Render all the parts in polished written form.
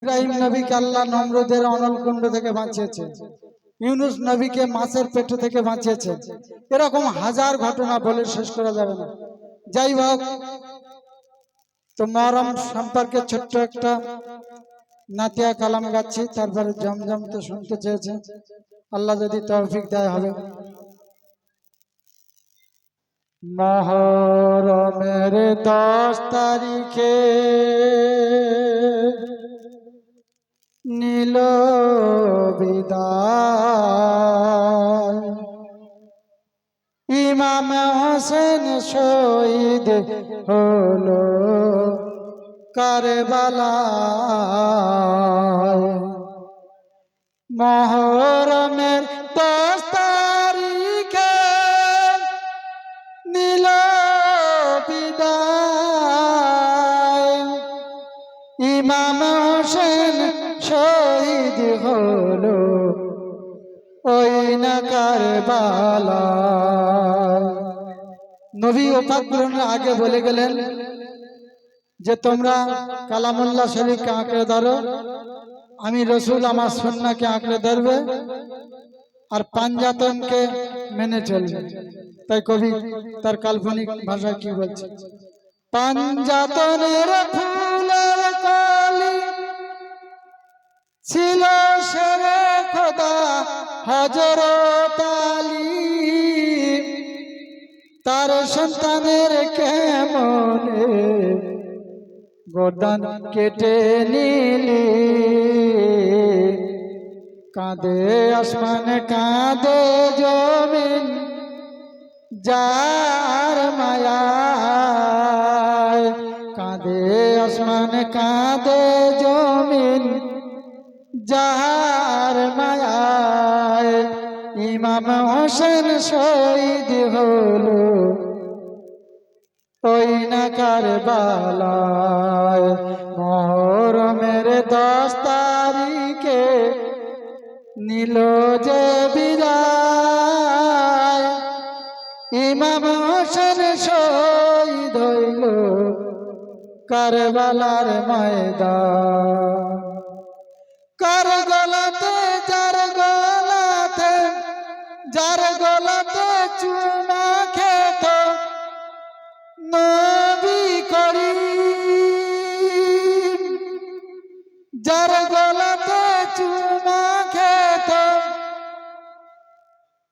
ইব্রাহিম নবীকে আল্লাহ নমরুদের অনলকুণ্ড থেকে বাঁচিয়েছে, ইউনুস নবীকে মাছের পেট থেকে বাঁচিয়েছে। এরকম হাজার ঘটনা বলে শেষ করা যাবে না। যাই হোক, তো মহরম সম্পর্কে ছোট্ট একটা নাতিয়া কালাম গাচ্ছি, তারপরে জমজম তো শুনতে চেয়েছে, আল্লাহ যদি তৌফিক দেয় হবে। মহরমের 10 তারিখে নীল বিদায়, ইমাম হোসেন শহীদ হলো কারবালায়। মহরমের 10 তারিখে নীল বিদায়, ইমাম হোসেন শহীদ হলো ওই না কারবালায়। নবী ওফাত গ্রহণের আগে বলে গেলেন যে তোমরা কালামুল্লাহ শরীফকে আঁকড়ে ধরো, আমি রসুল আমার সুন্নাহকে আঁকড়ে ধরবে, আর পাঞ্জাতনকে মেনে চলবে। তাই কবি তার কাল্পনিক ভাষায় কি বলছে? পাঞ্জাতনের ফুলের কলি ছিল শেরে খোদা হযরত আলী, তার সন্তানের কেমনে গর্দান কেটে নিলি। কাঁদে আসমান কাঁদে জমিন যার মায়ায়, কাঁদে আসমান কাঁদে জমিন যার মায়ায়, ইমাম হোসেন শহীদ হলো ওই না কারবালায়। মহরমের 10 তারিখে নীল যে বিদায়, ইমাম হোসেন শহীদ হইল কারবালার ময়দান। কার গলাতে যার গলাতে, যার গলাতে চুমা খেত নবী করিম, যার গলাতে চুমা খেত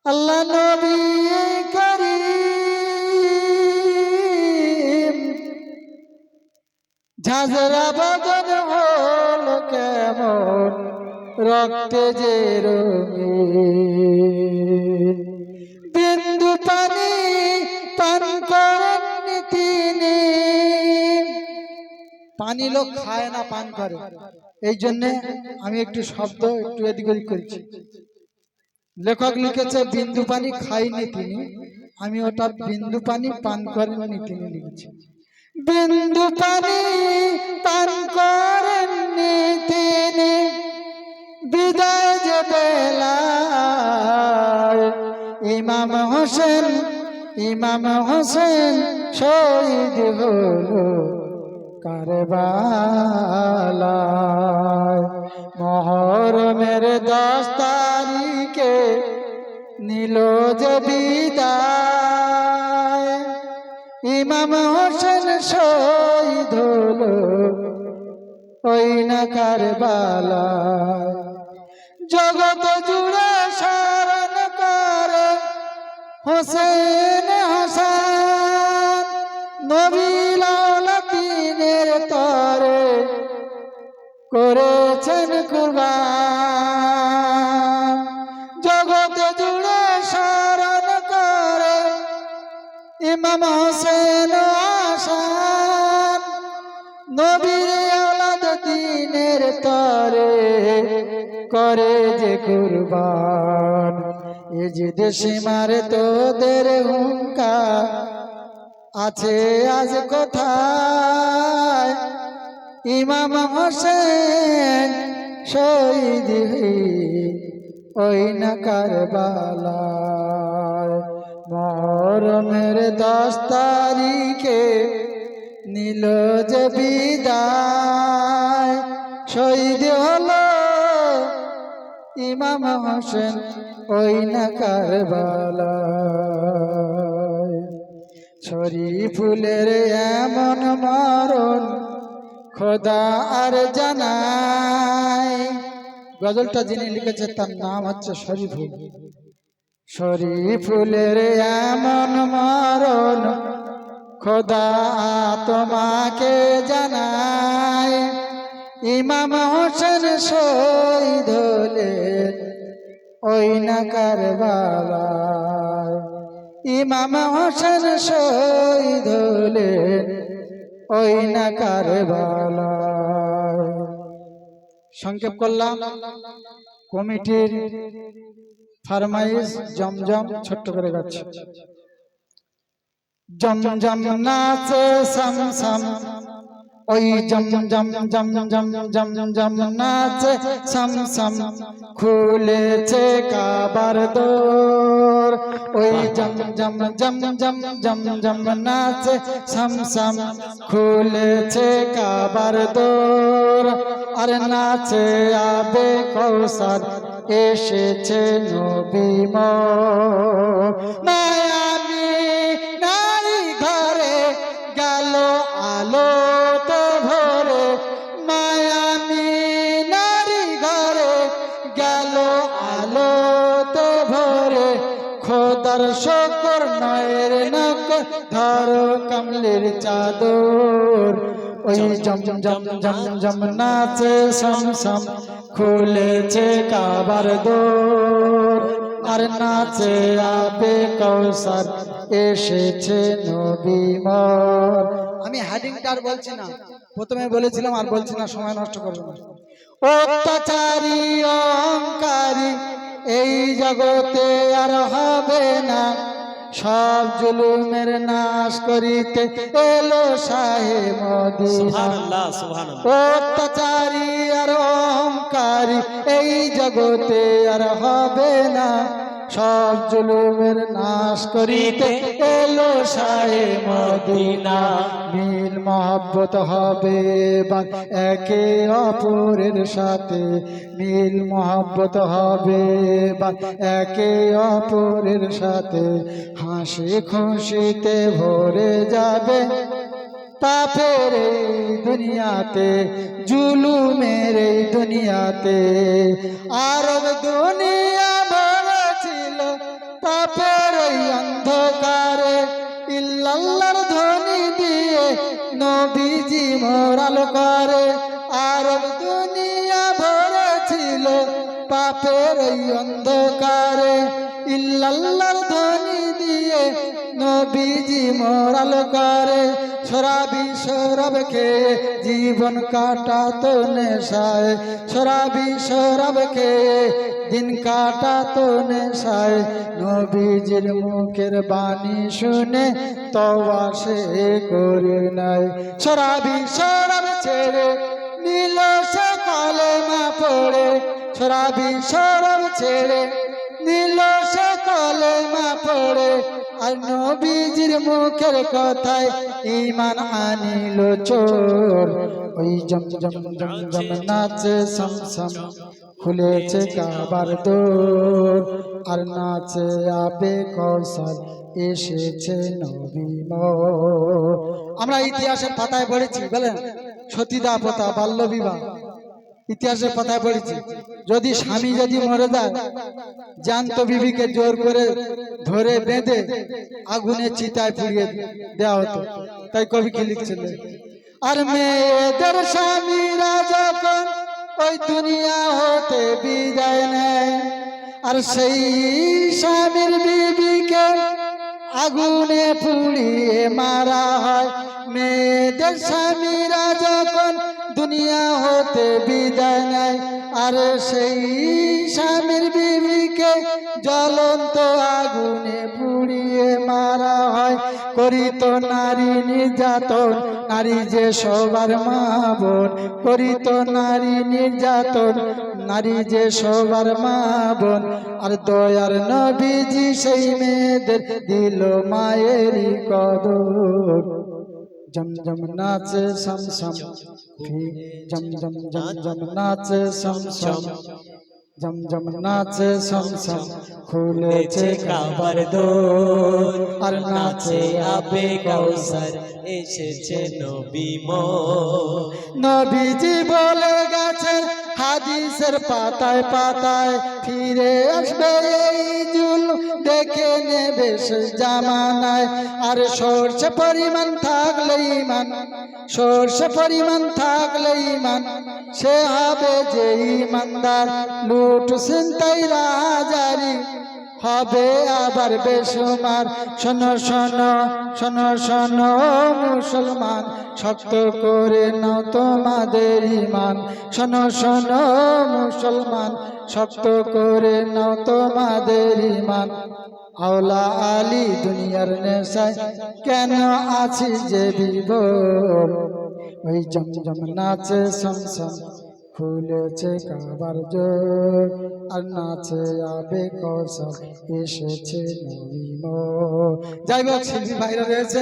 আল্লাহ নবী করিম, ঝাঁঝরা বদন হল কেমন রক্তে যে রঙিন। বিন্দু পানি পান করেননি তিনি, পানি লোক খায় না পান করে, এই জন্যে আমি একটু শব্দ একটু এদিক ওদিক করছি। লেখক লিখেছে বিন্দু পানি খাইনি তিনি, আমি ওটা বিন্দু পানি পান করেননি তিনি লিখেছি। বিন্দু পানি পান করেননি তিনি, বিদায় যে বেলায়, ইমাম হোসেন, ইমাম হোসেন শহীদ হলো কারবালায়। মহরমের 10 তারিখে নীল যে বিদায়, ইমাম হোসেন শহীদ হলো ওই না কারবালায়। জগৎ জুড়ে স্মরণ করে হোসেন হাসান, নবী লাউলাতিনের তরে করেছেন কুরবান। জগৎ জুড়ে স্মরণ করে ইমাম হোসেন হাসান, নবীর আওলাদ দ্বীনের তরে করে যে কুরবান। এ যে দেশে মারে তোদের হুঙ্কার আছে আজ কোথায়, ইমাম হোসেন শহীদ ওই না কারবালায়। মহরমের 10 তারিখে নীল যে বিদায়, শহীদ হলো ইমাম হোসেন ওই না কারবালায়। ছড়ি ফুলের এমন মরণ খোদা আর জানায়। গজলটা যিনি লিখেছে তার নাম হচ্ছে শরীফুল। শরীফুলের এমন মরণ খোদা তোমাকে জানায়। ইমাম হোসেন শহীদ হলেন ওই না কারবালায়। ইমাম হোসেন শহীদ হলেন ওই না কারবালায়। সংক্ষেপ করলাম কমিটির ফরমাইশ জমজম ছোট্ট করে গাচ্ছে। জমজম নাচে সমসম ওই জমজম জমজম জমজম নাচে সমসম খুলেছে কাবার দোর। ওই জমজম জমজম জমজম নাচে সমসম খুলেছে কাবার দোর। আর নাচে আবে কৌসার এসেছে নবী মোর। মায়ামি নারী ঘরে গেল আলো তো ভরে। মায়ামি নারী ঘরে গেল আলো তো ভরে। খোদার শকর নয়ের নক ধরো কমলের চাদর। ওই জমজম জমজম নাচে সমসম খুলেছে কাবার দোর। আর নাচে আবে কৌসার এসেছে নবী মোর। আমি হেডিংটা আর বলছি না, প্রথমে বলেছিলাম আর বলছি না, সময় নষ্ট করব না। অত্যাচারী অহংকারী এই জগতে আর হবে না। সব জুলুমের নাশ করিতে এলো শাহে মদিনা। সুবহানাল্লাহ সুবহানাল্লাহ। অত্যাচারী আর অহংকারী এই জগতে আর হবে না। সব জুলুমের নাশ করিতে এলো শাহে মদিনা। মিল মহব্বত হবে বাদ একে অপরের সাথে। মিল মহব্বত হবে বাদ একে অপরের সাথে। হাসি খুশিতে ভরে যাবে পাপের এই দুনিয়াতে, জুলুমের এই দুনিয়াতে। আরব দুনিয়া ভরা ছিল পাপের এই অন্ধকারে। ইল্লাল্লাহর ধ্বনি দিয়ে নবীজি মোর আলো করে। আরব দুনিয়া ভরা ছিল পাপের এই অন্ধকারে। ইল্লাল্লাহর ধ্বনি দিয়ে নবীজি মোর আলো করে। শরাবি শরাব খেয়ে জীবন কাটাতো নেশায়। শরাবি শরাব খেয়ে দিন কাটাতো নেশায়। নবীজির মুখের বাণী শুনে তওবা সে করে নাই। শরাবি শরাব ছেড়ে নিল সে কলেমা পড়ে। শরাবি শরাব ছেড়ে নিল সে কলেমা পড়ে। আর নবীজির মুখের কথায় ঈমান আনিল চোর। ওই জমজম জমজম নাচে সমসম খুলেছে কাবার দোর। আর নাচে আবে কৌসার এসেছে নবী মোর। আমরা ইতিহাসের পাতায় পড়েছি, বলেন সতীদাহ প্রথা, বাল্য বিবাহ ইতিহাসের পাতায় পড়েছি। যদি স্বামী যদি মরে যায়, জ্যান্ত বিবিকে জোর করে ধরে বেঁধে আগুনে চিতায় পুড়িয়ে দেওয়া হতো। তাই কবি কি লিখছিলেন? আর মেয়েদের স্বামীরা যখন ওই দুনিয়া হতে বিদায় নেয়, আর সেই স্বামীর বিবিকে আগুনে পুড়িয়ে মারা হয়। মেয়েদের স্বামীরা যখন দুনিয়া হতে বিদায় নেয়, আর সেই স্বামীর বিবিকে জ্বলন্ত আগুনে পুড়িয়ে মারা হয়। করিত নারী নির্যাতন, নারী যে সবার মা বোন। করিত নারী নির্যাতন, নারী যে সবার মা বোন। আর দয়ার নবীজি সেই মেয়েদের দিল মায়েরই কদর। जम जम नाचे सम सम फिर जम जम जम जम नाचे सम सम जम जम नाचे सम सम खुलेছে কাবার দোর আর নাচে আবে কাউসার এসেছে নবী মোর নবীজি বলে গেছেন হাদিসের পাতায় পাতায় ফিরে আসবে এই জুল দেখে নেবে শেষ জামানায় আর সরষে পরিমাণ থাকলে ঈমান সরষে পরিমাণ থাকলে ঈমান সে হবে যে ঈমানদার লুট ছিনতাই রাজারি হবে আবার বেসুমার শোনো শোনো শোনো শোনো মুসলমান শক্ত করে নাও তোমাদের ঈমান শোনো শোনো মুসলমান শক্ত করে নাও তোমাদের ঈমান আওলা আলী দুনিয়ার নেশায় কেন আছি যে বিভোর ওই জমজম নাচে সমসম খুলেছে কাবার জোর আর নাচে আবে কৌশল এসেছে নবী মোর যাই হোক শিল্পী ভাইরা রয়েছে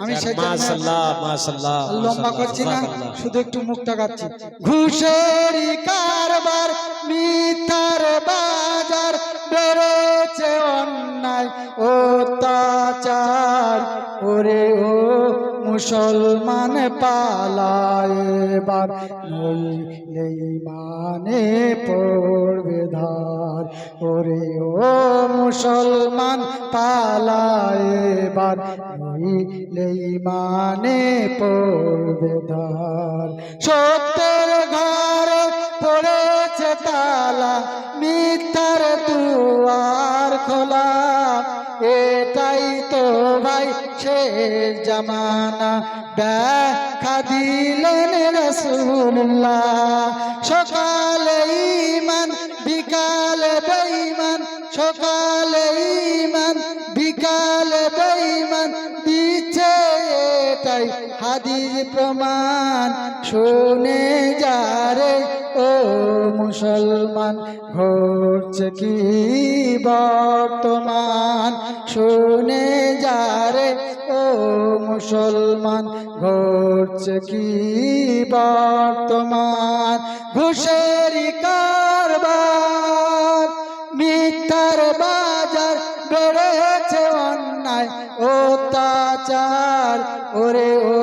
আমি মাশাআল্লাহ মাশাআল্লাহ লম্বা করছি না শুধু একটু মুখটা কাটছি ঘুষেরই কারবার মিথ্যার বাজার বেড়েছে অন্যায় অত্যাচার ওরে ও মুসলমান পালায় এবার নইলে ঈমানে পড়বে ধার ওরে ও মুসলমান পালায় এবার নইলে ঈমানে পড়বে ধার সত্যের ঘরে পড়েছে তালা মিথ্যার দুয়ার খোলা এটাই তো ভাই শেষ জামানা দেখা দিলেন রাসূলুল্লাহ সকালে ঈমান বিকালে বেঈমান সকালে ঈমান বিকালে বেঈমান দিচ্ছে এটাই হাদিস প্রমাণ শুনে যারে ও মুসলমান ঘটছে কি বর্তমান শুনে যারে ও মুসলমান ঘটছে কি বর্তমান ঘুষেরই কারবার মিথ্যার বাজার বেড়েছে অন্যায় অত্যাচার ওরে ও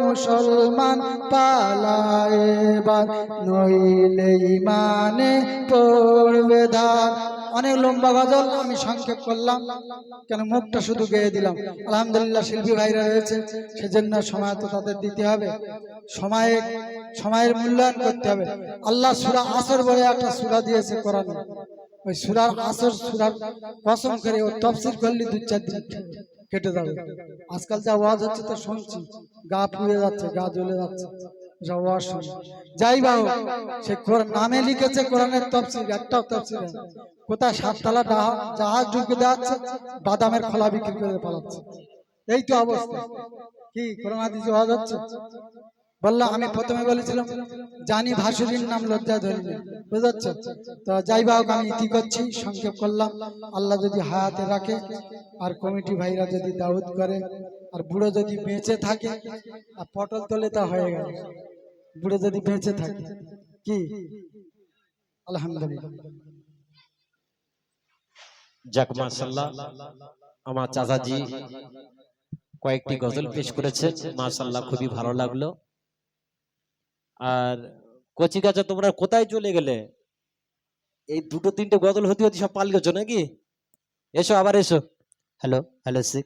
মুসলমান পালায় এবার নইলে ঈমানে পড়বে ধার অনেক লম্বা গজল আমি সংক্ষেপ করলাম কেন মুখটা শুধু গেয়ে দিলাম আলহামদুলিল্লাহ শিল্পী ভাইরা রয়েছে সেজন্য সময় তো তাদের দিতে হবে সময়ের মূল্যায়ন করতে হবে আল্লাহ সূরা আসর বলে একটা সূরা দিয়েছে কোরআনে ওই সূরার আসর সূরার কসম করে ও তাফসীর করলে 2-4 দিন কেটে যাবে আজকাল যা ওয়াজ হচ্ছে তো শুনছি গা পুড়ে যাচ্ছে গা জ্বলে যাচ্ছে ওয়াজ শুনে যাই বাবু সে নামে লিখেছে কোরআনের তাফসীর একটাও তাফসীর নেই কোথায় 7 তলা জাহাজ ঢুকে দেওয়াচ্ছে বাদামের খোলা বিক্রি করে পালাচ্ছে এই তো অবস্থা কি কোরআন হাদিসে ওয়াজ হচ্ছে বললাম আমি প্রথমে বলেছিলাম জানি ভাসুরীর নাম লজ্জা ধরিনি বুঝাচ্ছে তো যাই হোক আমি ইতি করছি সংক্ষেপ করলাম আল্লাহ যদি হায়াতে রাখে আর কমিটি ভাইরা যদি দাউদ করে আর বুড়ো যদি বেঁচে থাকে আর পটল তোলে তা হয়ে গেল বুড়ো যদি বেঁচে থাকে কি আলহামদুলিল্লাহ যাক মাশাআল্লাহ আমার চাচাজি কয়েকটি গজল পেশ করেছেন মাশাআল্লাহ খুবই ভালো লাগলো আর কচি কাঁচা তোমরা কোথায় চলে গেলে এই 2-3টে গজল হতে হতে সব পালিয়েছো নাকি এসো আবার এসো হ্যালো হ্যালো সিক